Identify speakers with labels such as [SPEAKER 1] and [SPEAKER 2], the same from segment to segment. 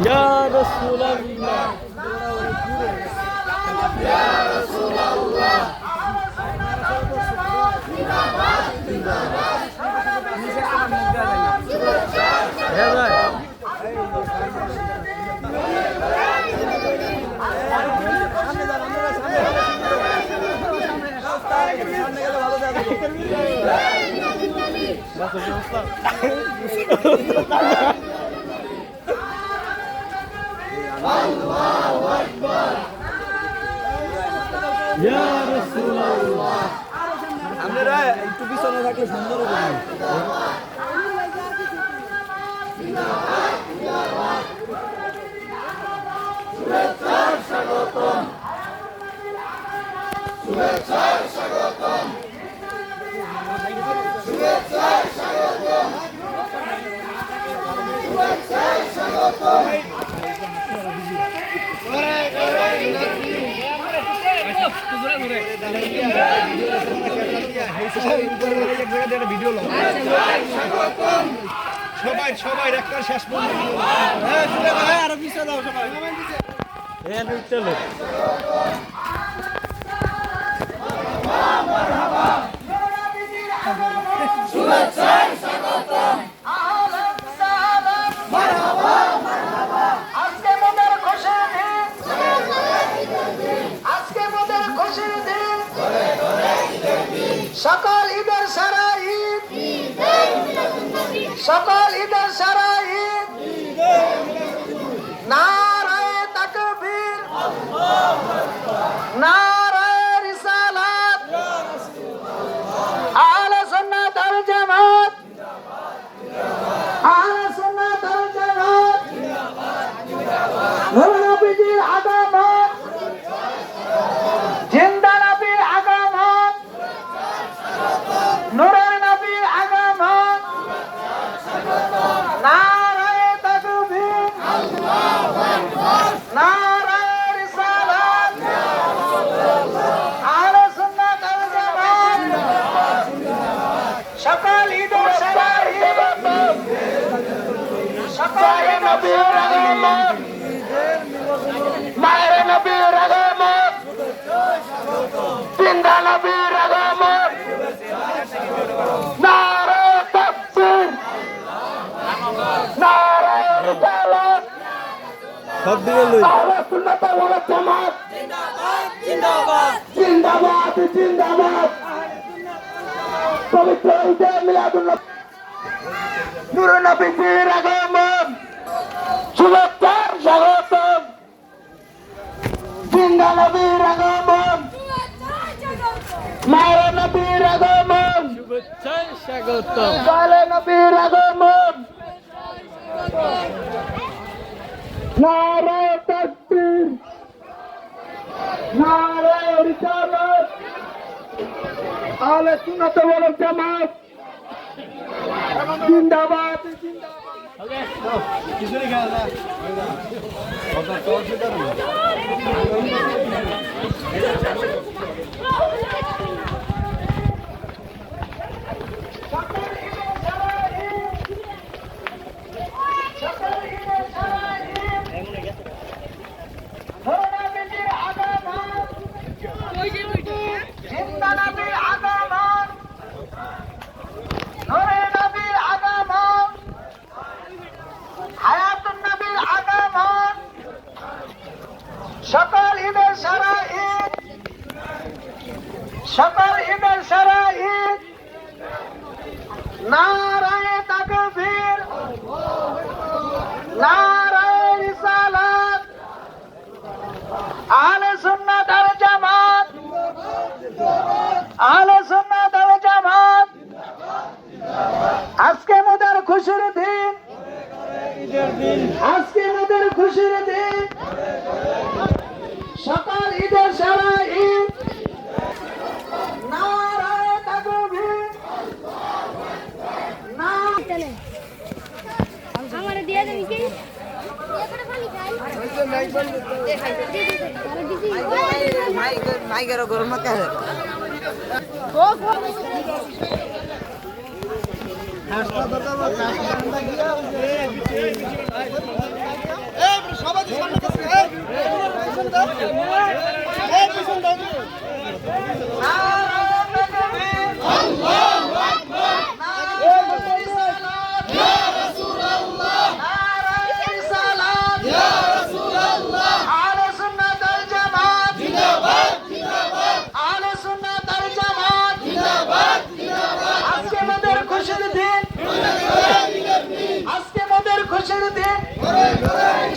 [SPEAKER 1] ইয়া রাসূলুল্লাহ ইয়া রাসূলুল্লাহ আল্লাহু আকবার ইয়া রাসূলুল্লাহ আমরা একটু পিছনে থাকলে সুন্দর হবে শুভেচ্ছার স্বাগতম শুভেচ্ছার স্বাগতম শুভেচ্ছার স্বাগতম শুভেচ্ছার স্বাগতম সবাই সবাই একটা শেষ পর্যন্ত আরো পিছিয়ে দাও সবাই চলো শুভেচ্ছার স্বাগতম মারহাবা মারহাবা আজকে মোদের খুশির দিন আজকে মোদের খুশির দিন সকল ঈদের সারা ঈদ সকল ঈদের সারা ঈদ নারায়ে তাকবীর নারায়ে রিসালাত আহলে সুন্নাত ওয়াল জামাত আহলে সুন্নাত ওয়াল জামাত নূর নবীর আগমন জিন্দা নবীর আগমন নূরের নবীর আগমন নারায়ে তাকবীর আল্লাহু আকবার নারায়ে রিসালাত ইয়া রাসূলুল্লাহ আহলে সুন্নাত ওয়াল জামাত সকল ঈদের সারা ঈদ সকল নবীর আগমন মায়ের নবীর আগমন জিন্দা নবীর আগমন নারায়ে তাকবীর নারায়ে রিসালাত সব দিকে লই আহলে সুন্নাত ওয়াল জামাত জিন্দাবাদ জিন্দাবাদ জিন্দাবাদ জিন্দাবাদ পবিত্র ঈদে মিলাদুন নবী নূর নবীর আগমন শুভেচ্ছার স্বাগতম জিন্দা নবীর আগমন মায়ের নবীর আগমন শুভেচ্ছার স্বাগতম সালে নবীর আগমন নারায়ে তাকবীর নারায়ে রিসালাত আহলে সুন্নাত ওয়াল জামাত জিন্দাবাদ জিন্দাবাদ কিসের গালা ওটা তো সেটা না সকল ঈদের সারা ঈদ সকল ঈদের সারা ঈদ নারায়ে তাকবীর নারায়ে রিসালাত আহলে সুন্নাত ওয়াল জামাত আহলে সুন্নাত ওয়াল জামাত আজকে মোদের খুশির দিন আজকে মোদের খুশির দিন সকল ঈদের সারা ঈদ নারায়ে তাকবীর
[SPEAKER 2] আমারে দিয়ে দেন কি
[SPEAKER 3] মাইকের গরম কে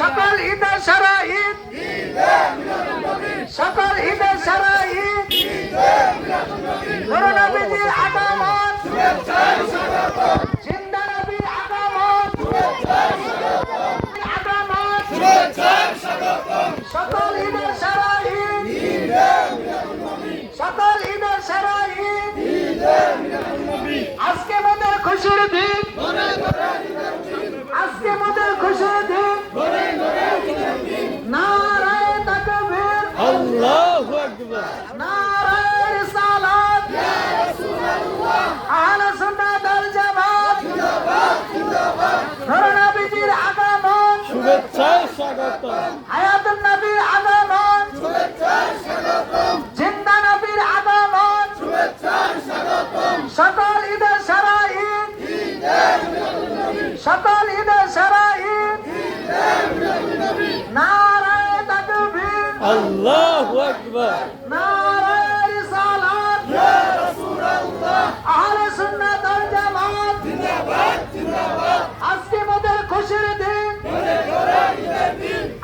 [SPEAKER 2] সকল ঈদের সারা ঈদ, সকল ঈদের সারা ঈদ, নূর নবীজির আগমন, জিন্দা নবীর আগমন, আগমন, সকল ঈদের সারা ঈদ, সকল ঈদের সারা ঈদ, আজকে মোদের খুশির দিন, আজকে মোদের খুশির দিন, নারায়ে তাকবীর,
[SPEAKER 1] আল্লাহু আকবার,
[SPEAKER 2] নারায়ে রিসালাত, ইয়া রাসূলুল্লাহ, আহলে সুন্নাত ওয়াল জামাত, জিন্দাবাদ জিন্দাবাদ, নূর নবীজির আগমন,
[SPEAKER 1] শুভেচ্ছা স্বাগতম,
[SPEAKER 2] হায়াতুন নবীর আগমন, শুভেচ্ছা স্বাগতম, জিন্দা নবীর আগমন, শুভেচ্ছা স্বাগতম, সকল ঈদের সারা ঈদ, সকল ঈদের সারা ঈদ, নারায়ে তাকবীর,
[SPEAKER 1] আল্লাহু আকবার,
[SPEAKER 2] নারায়ে রিসালাত, ইয়া রাসূলুল্লাহ, আহলে সুন্নাত ওয়াল জামাত, জিন্দাবাদ জিন্দাবাদ, আজকে মোদের খুশির দিন,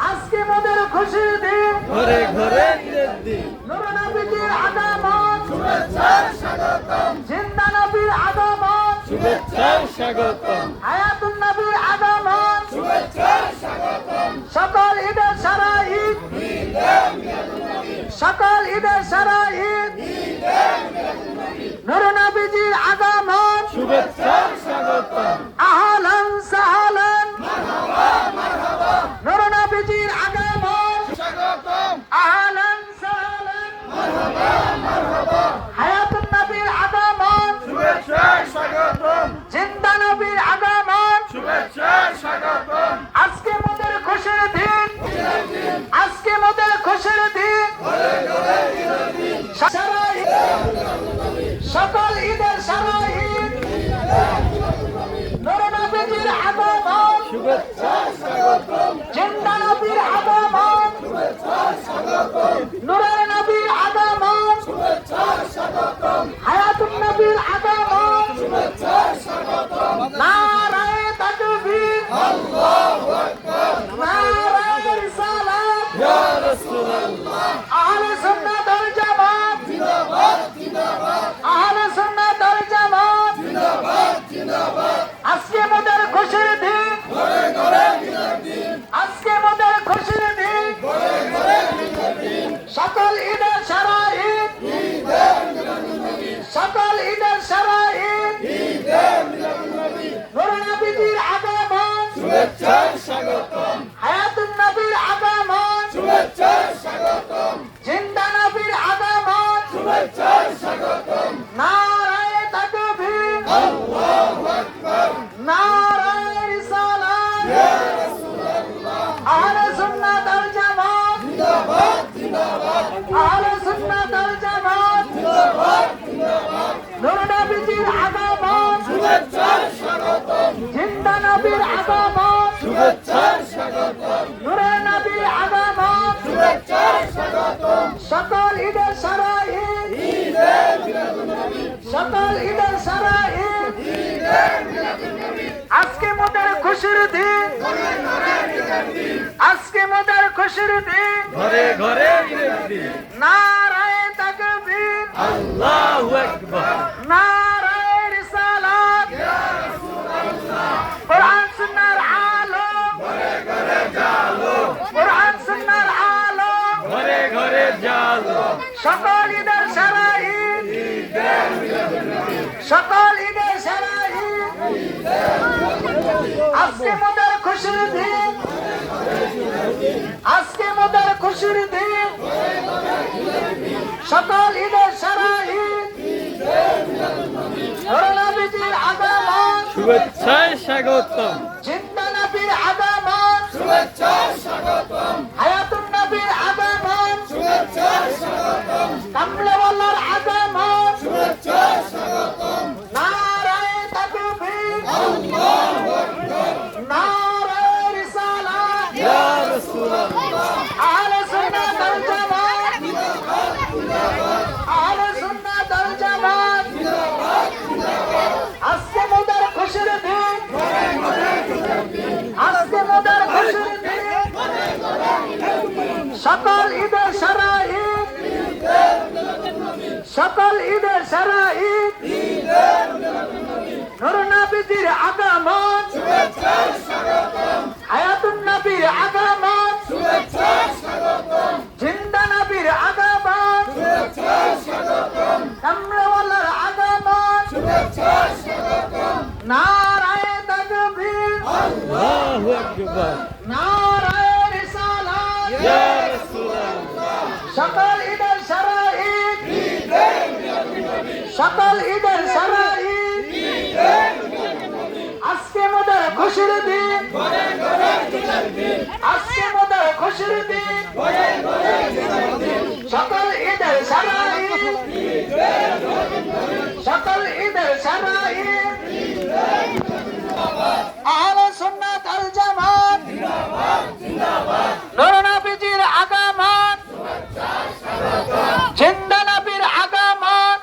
[SPEAKER 2] আজকে মোদের খুশির দিন,
[SPEAKER 1] ঘরে ঘরে ঈদের দিন,
[SPEAKER 2] নূর নবীজির আগমন, শুভেচ্ছা স্বাগতম, জিন্দা নবীর আগমন,
[SPEAKER 1] শুভেচ্ছা স্বাগতম,
[SPEAKER 2] হায়াতুন নবীর আগমন, শুভেচ্ছা স্বাগতম, সকল ঈদের সারা ঈদ, সকল ঈদের সারা ঈদ, নূর নবীজির আগমন,
[SPEAKER 1] শুভেচ্ছা স্বাগতম,
[SPEAKER 2] আহলান সাহলান, মারহাবা মারহাবা, নূর নবীজির আগমন,
[SPEAKER 1] স্বাগতম,
[SPEAKER 2] আহলান সাহলান, মারহাবা মারহাবা, হায়াতুন নবীর আগমন,
[SPEAKER 1] শুভেচ্ছা স্বাগতম,
[SPEAKER 2] জিন্দা নবীর আগমন,
[SPEAKER 1] শুভেচ্ছা স্বাগতম,
[SPEAKER 2] আজকে মোদের খুশির দিন, আজকে মোদের খুশির দিন, সারা ঈদ, সকল ঈদের সারা ঈদ, নূর নবীজির আগমন,
[SPEAKER 1] শুভেচ্ছা স্বাগতম,
[SPEAKER 2] জিন্দা নবীর আগমন, নূরের নবীর আগমন, হায়াতুন নবীর আগমন, নারায়ে তাকবীর, নারায়ে রিসালাত,
[SPEAKER 1] ইয়া রাসূলুল্লাহ,
[SPEAKER 2] আহলে সুন্নাত ওয়াল জামাত, জিন্দাবাদ জিন্দাবাদ, আহলে সুন্নাত ওয়াল জামাত, জিন্দাবাদ জিন্দাবাদ, আজকে মোদের খুশির দিন, ঘরে ঘরে ঈদের দিন, আজকে মোদের খুশির দিন, ঘরে ঘরে ঈদের দিন, সকল ঈদের সারা ঈদ, সকল ঈদের সারা ঈদ, নূর নবীজির আগমন,
[SPEAKER 1] শুভেচ্ছা স্বাগতম,
[SPEAKER 2] হায়াতুন নবীর আগমন,
[SPEAKER 1] শুভেচ্ছা স্বাগতম,
[SPEAKER 2] জিন্দা নবীর আগমন,
[SPEAKER 1] শুভেচ্ছা স্বাগতম,
[SPEAKER 2] নারায়ে তাকবীর,
[SPEAKER 1] আল্লাহু আকবার,
[SPEAKER 2] নারায়ে রিসালাত,
[SPEAKER 1] ইয়া রাসূলুল্লাহ,
[SPEAKER 2] আহলে সুন্নাত ওয়াল জামাত,
[SPEAKER 1] জিন্দাবাদ জিন্দাবাদ,
[SPEAKER 2] আহলে সুন্নাত ওয়াল জামাত,
[SPEAKER 1] জিন্দাবাদ জিন্দাবাদ,
[SPEAKER 2] নূর নবীজির আগমন,
[SPEAKER 1] শুভেচ্ছা স্বাগতম,
[SPEAKER 2] জিন্দা নবীর আগমন,
[SPEAKER 1] শুভেচ্ছা স্বাগতম,
[SPEAKER 2] নূরের নবীর আগমন,
[SPEAKER 1] শুভেচ্ছা স্বাগতম,
[SPEAKER 2] সকল ঈদের সারা ঈদ, সকল ঈদের সারা ঈদ, আজকে মোদের খুশির দিন, আজকে মোদের খুশির দিন,
[SPEAKER 1] ঘরে ঘরে ঈদের দিন,
[SPEAKER 2] নারায়ে তাকবীর,
[SPEAKER 1] আল্লাহু আকবার,
[SPEAKER 2] নারায়ে রিসালাত, কোরআন সুন্নাহর আলো, কোরআন সুন্নাহর আলো,
[SPEAKER 1] ঘরে ঘরে জালো,
[SPEAKER 2] সকল ঈদের সারা ঈদ, সকল ঈদের সারা ঈদ, আজকে মোদের খুশির দিন, আজকে মোদের খুশির দিন, সকল ঈদের সারা ঈদ, নূর নবীজির আগমন,
[SPEAKER 1] শুভেচ্ছায় স্বাগতম।
[SPEAKER 2] জিন্দা নবীর আগমন,
[SPEAKER 3] শুভেচ্ছায় স্বাগতম,
[SPEAKER 2] হায়াতুন নবীর আগমন,
[SPEAKER 3] শুভেচ্ছায় স্বাগতম,
[SPEAKER 2] কামলেওয়ালার আগমন,
[SPEAKER 3] শুভেচ্ছায় স্বাগতম।
[SPEAKER 2] নারায়ে তাকবীর,
[SPEAKER 3] আল্লাহু আকবার,
[SPEAKER 2] নারায়ে রিসালাত,
[SPEAKER 1] ইয়া রাসূলুল্লাহ,
[SPEAKER 2] আহলে সুন্নাত ওয়াল জামাত, আহলে সুন্নাত ওয়াল জামাত। আজকে মোদের খুশির দিন, আজকে মোদের খুশির দিন, সকল ঈদের সারা ঈদ, সকল ঈদের সারা ঈদ, নূর নবীর আগমন,
[SPEAKER 3] শুভেচ্ছায় স্বাগতম,
[SPEAKER 2] হায়াতুন নবীর আগমন,
[SPEAKER 3] শুভেচ্ছায় স্বাগতম,
[SPEAKER 2] জিন্দা নবীর আগমন,
[SPEAKER 3] শুভেচ্ছায় স্বাগতম,
[SPEAKER 2] কামলেওয়ালার আগমন।
[SPEAKER 3] শুভেচ্ছায় স্বাগতম।
[SPEAKER 2] নারায়ে তাকবীর,
[SPEAKER 1] আল্লাহু আকবার,
[SPEAKER 2] নারায়ে রিসালাত,
[SPEAKER 1] ইয়া রাসূলুল্লাহ,
[SPEAKER 2] সকল ঈদের সারা ঈদ, সকল ঈদের সারা ঈদ, আজকে মোদের খুশির দিন, আজকে মোদের খুশির দিন, সকল ঈদের সারা ঈদ, সকল ঈদের সারা ঈদ। আহলে সুন্নাত ওয়াল জামাত, নূর নবীর আগমন, জিন্দা নবীর আগমন,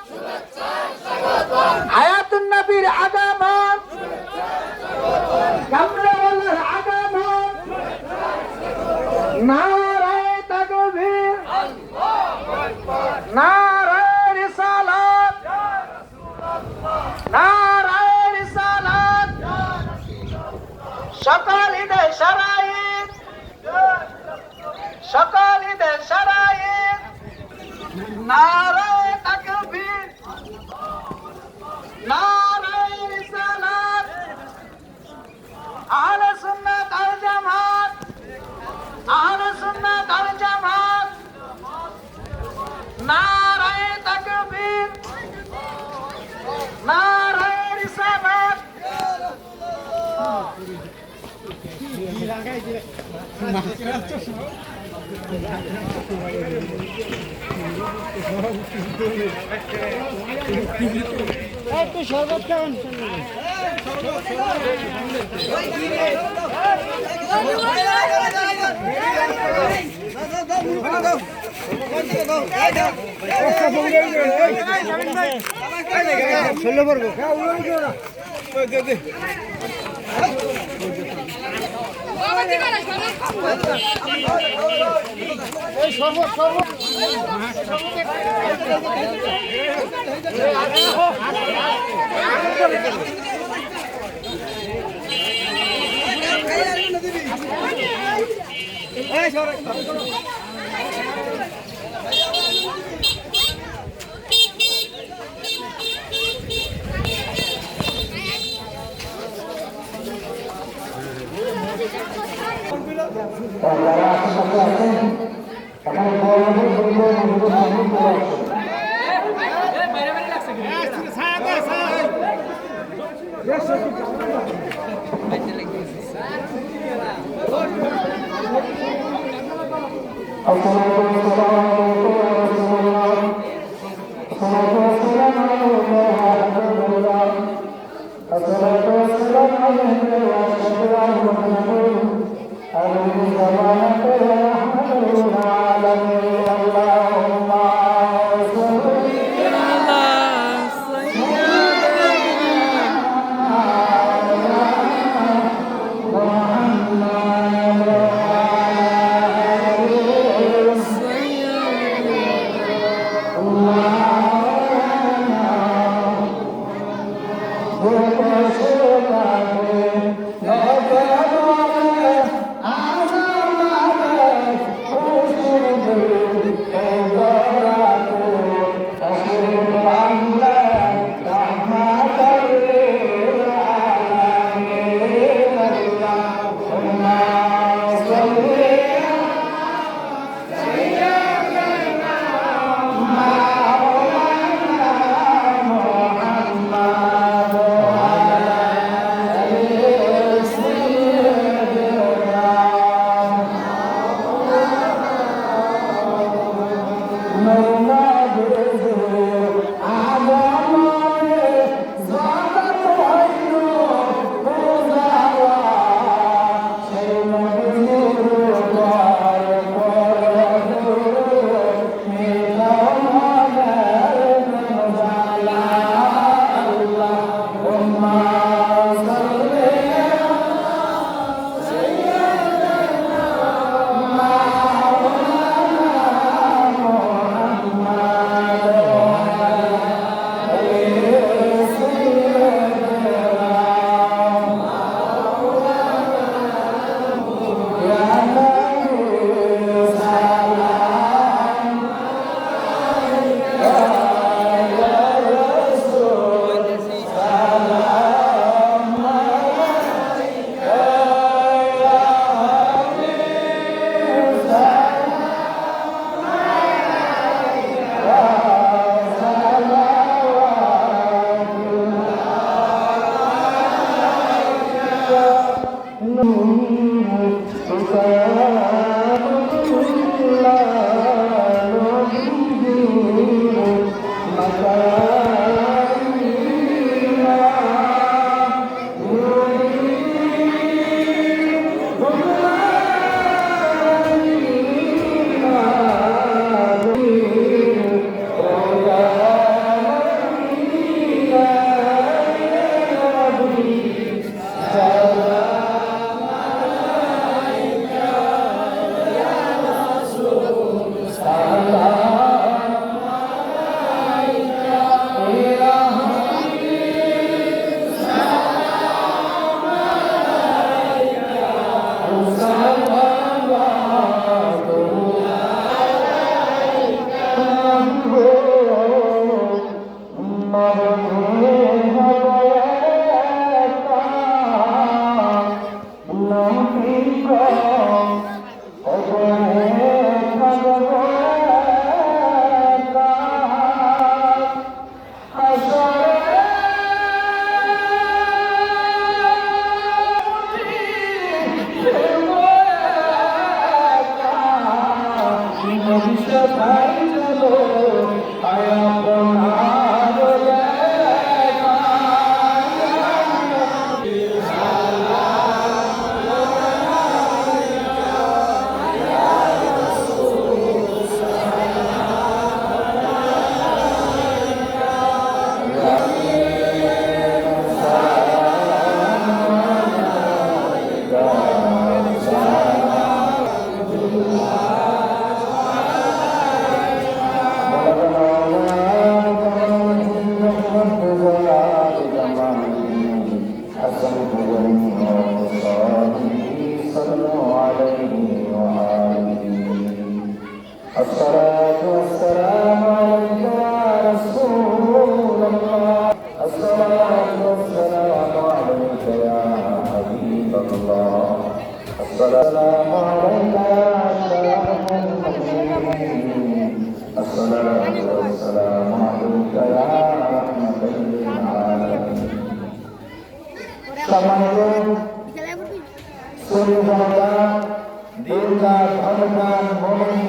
[SPEAKER 2] হায়াতুন নবীর আগমন, কামলেওয়ালার আগমন। নারায়ে তাকবীর, নারায়ে রিসালাত, নারায়ে রিসালাত, সকল ঈদের সারা ঈদ, সকল ঈদের সারা ঈদ। নারায়ে তাকবীর, নারায়ে রিসালাত, আহলে সুন্নাত ওয়াল জামাত, আহলে সুন্নাত ওয়াল জামাত। নারায়ে তাকবীর, নারায়ে রিসালাত।
[SPEAKER 1] একটু শরবত খান।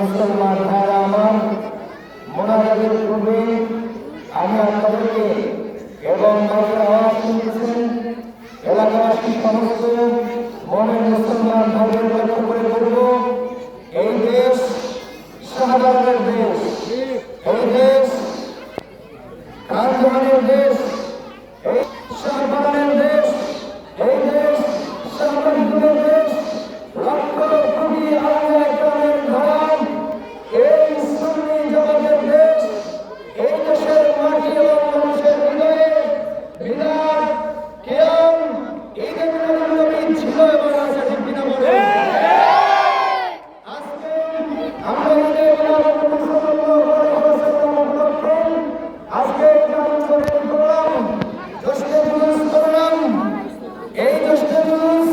[SPEAKER 2] মুসলমান ভাইরা আমার, মোনাজাতের পূর্বে আমি আপনাদেরকে এবং এলাকাবাসী সমস্ত মনের মুসলমান ভাইদের লক্ষ্য করে বলব, এই দেশ শাহবাগের দেশ, এই দেশ কারখানের দেশ, এই শাহবাগের দেশ, এই দেশ শাহবাগের দেশ, লক্ষ কোটি আলেমের ধর্ম, এই সুন্নি জগতের দেশ, এই দেশের মাটি এবং মানুষের হৃদয়ে বিরাট কিয়াম ঈদে মিলাদুন নবী ছিল এবং আছে, ঠিক কিনা বলেন? আজকে আমরা ঈদে মিলাদুন নবী সাল্লাল্লাহু আলাইহি ওয়াসাল্লাম উপলক্ষে আজকে এটা উদযাপন করলাম, জশ্নে জুলুস করলাম। এই জশ্নে জুলুস,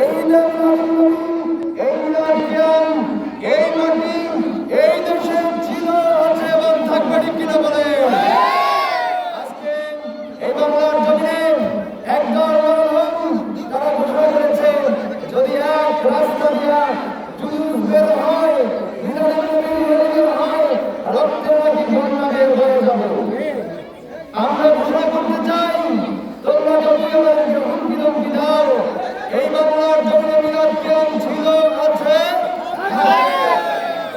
[SPEAKER 2] এই ঈদে মিলাদুন নবী, এই মিলাদ কিয়াম, এই মাটি এই দেশে ছিল, আছে এবং থাকবে, ঠিক কিনা বলেন? আজকে এই বাংলার জমিনে একদল মানুষ তারা ঘোষণা করেছে, যদি এক রাস্তা দিয়া জুলুস বের হয়, মিলাদুন নবী বের হয়, রক্তের নাকি বন্যা বের হয়ে যাবে। আমরা ঘোষণা করতে চাই, তোমরা যদি আমাদেরকে হুমকি ধমকি দাও, এই বাংলার জমিনে মিলাদ কিয়াম ছিল, আছে,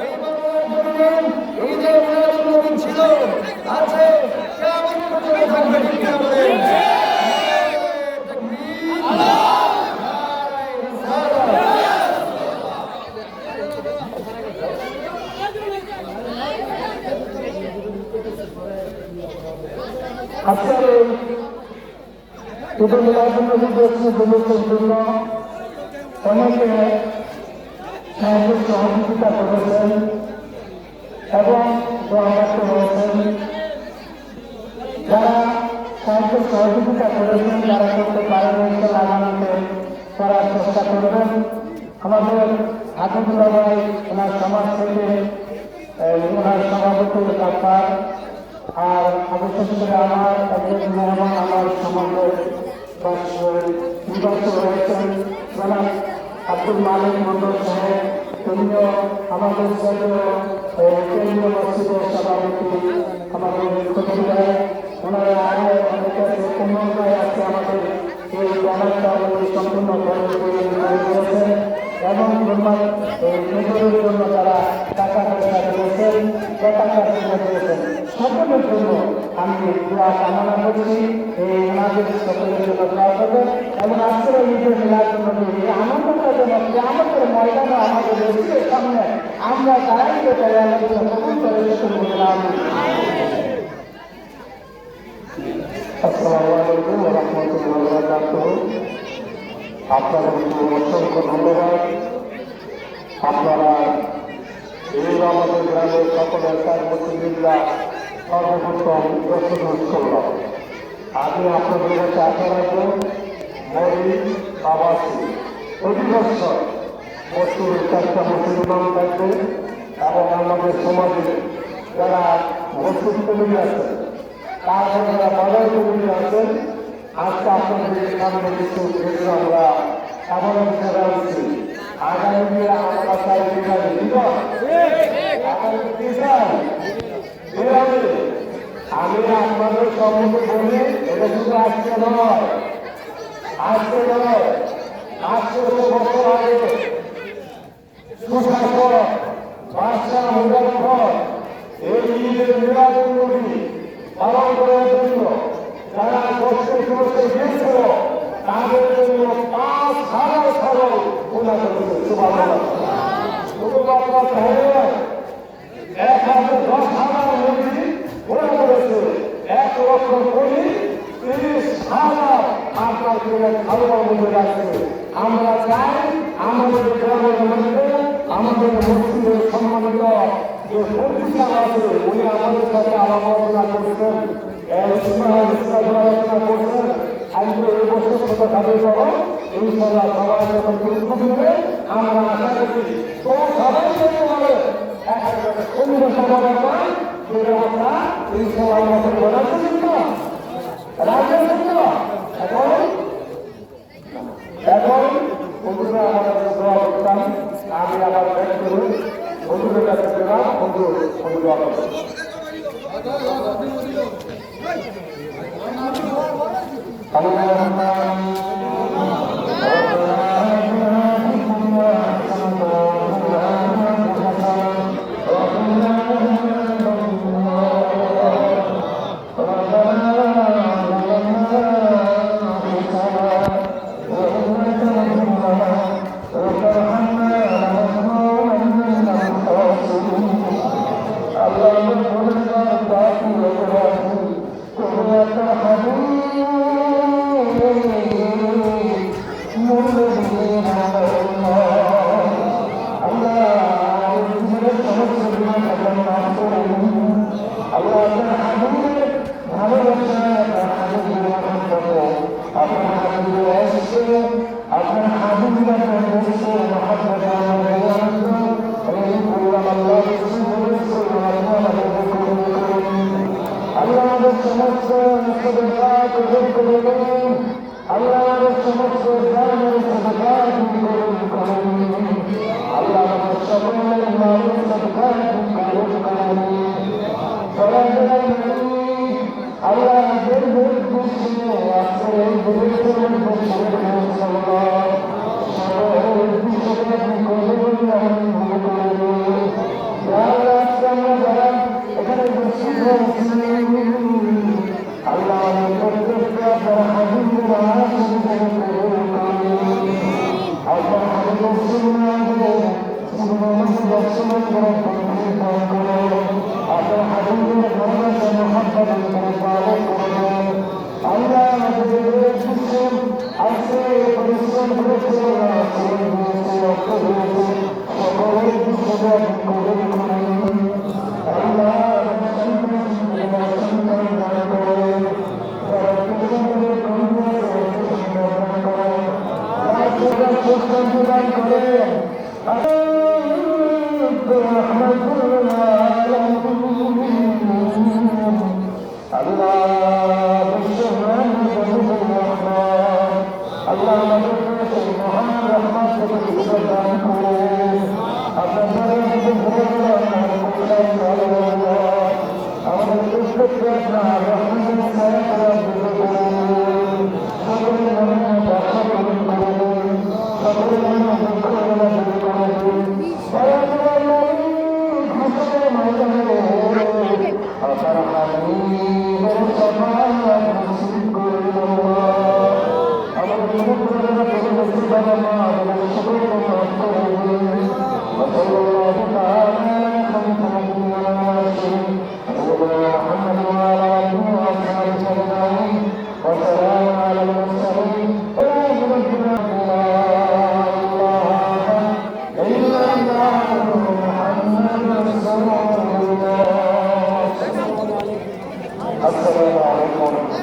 [SPEAKER 2] এই বাংলার জমিনে ঈদে মিলাদুন নবী ছিল, আছে, কিয়ামত পর্যন্ত থাকবে, ঠিক কিনা বলেন? আজকের এই ঈদে মিলাদুন নবী জুলুসের জন্য অনেকে সাহায্য সহযোগিতা করেছেন এবং দোয়াবাসী হয়েছেন। যারা সাহায্য সহযোগিতা করেছেন, যারা করতে পারেন, আগামীতে করার চেষ্টা করবেন। আমাদের হাবিবুল্লাহ ভাই ওনার সমাজ থেকে ওনার সভাপতি ব্যাপার আর অবশেষ করে আমার একজন মেহমান আমার সমাজের নির্বাচিত হয়েছেন জনাব আব্দুল মালিক মন্ডল সাহেব, তিনিও আমাদের কেন্দ্রীয় মসজিদের সভাপতি, আমাদের খোঁজদার, ওনারা আরও অনেকের পুনরায় আছে আমাদের এই ব্যানারটা সম্পূর্ণ করেছেন এবং মেজরের জন্য তারা টাকা পয়সা দিয়েছেন, পতাকা দিয়েছেন, সকলের জন্য আমি দোয়া কামনা করছি। এই ওনাদের সকলের জন্য দোয়া করবেন এবং আজকের ঈদের মেলার জন্য এই আনন্দটা যেন আমাদের ময়দানে আমাদের মসজিদের সামনে আমরা দাঁড়াইতে পারি, আমাদের কবুল করে যেতে বললাম। আসসালামু আলাইকুম ওয়া রাহমাতুল্লাহি ওয়া বারাকাতুহু। আপনাদেরকে অসংখ্য ধন্যবাদ। আপনারা এই আমাদের গ্রামের সকলের কর্মসূচিরা সর্বপ্রথম প্রস্তুত করলাম। আমি আপনাদের কাছে আশা রাখবো মরিদ বাবাসী প্রতি বছর প্রচুর চারটা মুসলমান থাকবে এবং আমাদের সমাজে যারা মসজিদ কমিটি আছে, তারপরে যারা বাজার কমিটি আছেন, আজকে আপনাদের সামনে কিছু ক্ষেত্রে আমরা সাধারণ করা উচিত। আগামী দিনে আমরা চাই আমি আপনাদের সম্মুখে বলি, এটা শুধু আজকে নয়, আজকে বছর আগে সুশাসন বাদশাহ মুজাফফর এই ঈদের মিলাদুন নবী পালন করার জন্য যারা কষ্ট করতে গিয়েছিল তাদের জন্য 5,000 খরচ পূর্ণ করেছে। শুধুমাত্র 10,000 মুরগি পূর্ণ করেছে, 1 লক্ষ কোটি 30,000 আপনার খাবার মধ্যে রাখছে। আমরা চাই আমাদের গ্রামের মধ্যে আমাদের মসজিদের সম্মানিত যে পত্রিকা আছে উনি আমাদের সাথে আলোচনা করছেন, আলোচনা করছেন। আজকে এই বছর কথা খাবে করো ইনশাল্লাহ সবাই যখন গুরুত্ব দিবে আমরা আশা করি তো সবাই যদি বলে সুন্দর সমাধান পাই সেটা আমরা ইনশাল্লাহ আমাদের বলাচ্ছি কিন্তু রাজ্যের জন্য এখন বন্ধুরা আমাদের দোয়া করতাম। আমি আমার ব্যাগ করি বন্ধুদের কাছে গেলাম, বন্ধু দোয়া করতাম।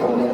[SPEAKER 1] Gel.